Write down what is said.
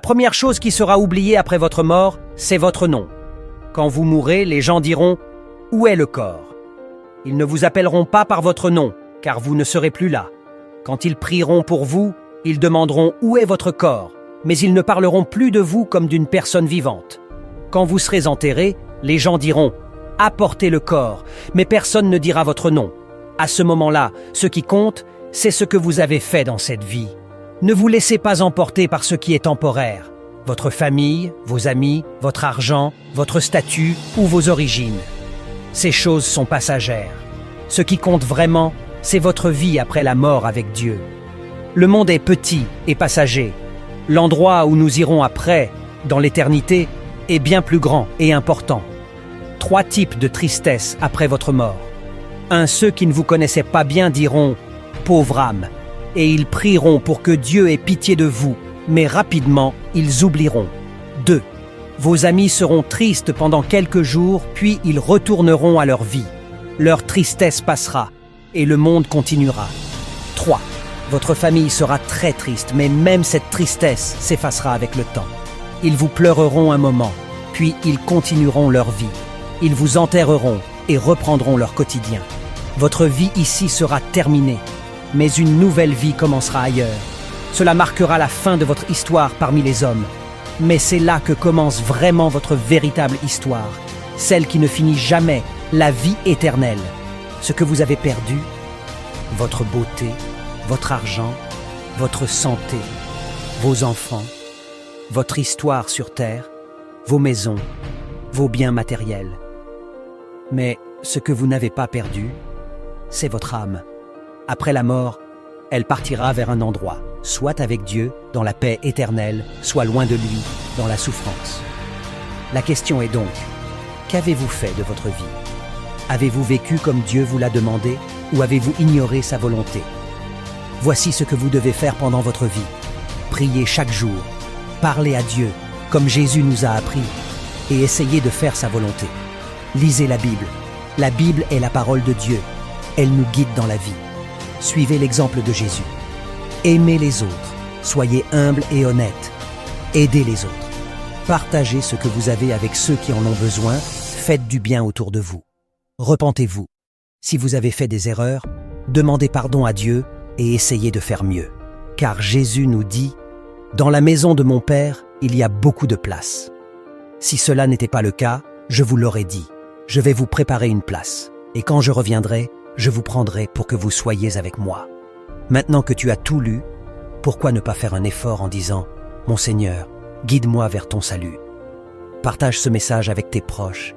première chose qui sera oubliée après votre mort, c'est votre nom. Quand vous mourrez, les gens diront « Où est le corps ?» Ils ne vous appelleront pas par votre nom, car vous ne serez plus là. Quand ils prieront pour vous, ils demanderont « Où est votre corps ?» Mais ils ne parleront plus de vous comme d'une personne vivante. Quand vous serez enterré, les gens diront « Apportez le corps », mais personne ne dira votre nom. À ce moment-là, ce qui compte, c'est ce que vous avez fait dans cette vie. Ne vous laissez pas emporter par ce qui est temporaire. Votre famille, vos amis, votre argent, votre statut ou vos origines. Ces choses sont passagères. Ce qui compte vraiment, c'est votre vie après la mort avec Dieu. Le monde est petit et passager. L'endroit où nous irons après, dans l'éternité, est bien plus grand et important. 3 types de tristesse après votre mort. 1. Ceux qui ne vous connaissaient pas bien diront « Pauvre âme », et ils prieront pour que Dieu ait pitié de vous, mais rapidement, ils oublieront. 2. Vos amis seront tristes pendant quelques jours, puis ils retourneront à leur vie. Leur tristesse passera, et le monde continuera. 3. Votre famille sera très triste, mais même cette tristesse s'effacera avec le temps. Ils vous pleureront un moment, puis ils continueront leur vie. Ils vous enterreront et reprendront leur quotidien. Votre vie ici sera terminée, mais une nouvelle vie commencera ailleurs. Cela marquera la fin de votre histoire parmi les hommes. Mais c'est là que commence vraiment votre véritable histoire, celle qui ne finit jamais, la vie éternelle. Ce que vous avez perdu, votre beauté, votre argent, votre santé, vos enfants, votre histoire sur terre, vos maisons, vos biens matériels. Mais ce que vous n'avez pas perdu, c'est votre âme. Après la mort, elle partira vers un endroit, soit avec Dieu, dans la paix éternelle, soit loin de lui, dans la souffrance. La question est donc, qu'avez-vous fait de votre vie? Avez-vous vécu comme Dieu vous l'a demandé, ou avez-vous ignoré sa volonté? Voici ce que vous devez faire pendant votre vie. Priez chaque jour, parlez à Dieu, comme Jésus nous a appris, et essayez de faire sa volonté. Lisez la Bible. La Bible est la parole de Dieu. Elle nous guide dans la vie. Suivez l'exemple de Jésus. Aimez les autres. Soyez humbles et honnêtes. Aidez les autres. Partagez ce que vous avez avec ceux qui en ont besoin. Faites du bien autour de vous. Repentez-vous. Si vous avez fait des erreurs, demandez pardon à Dieu et essayez de faire mieux. Car Jésus nous dit « Dans la maison de mon Père, il y a beaucoup de place. Si cela n'était pas le cas, je vous l'aurais dit. Je vais vous préparer une place. Et quand je reviendrai, je vous prendrai pour que vous soyez avec moi. » Maintenant que tu as tout lu, pourquoi ne pas faire un effort en disant « Mon Seigneur, guide-moi vers ton salut ». Partage ce message avec tes proches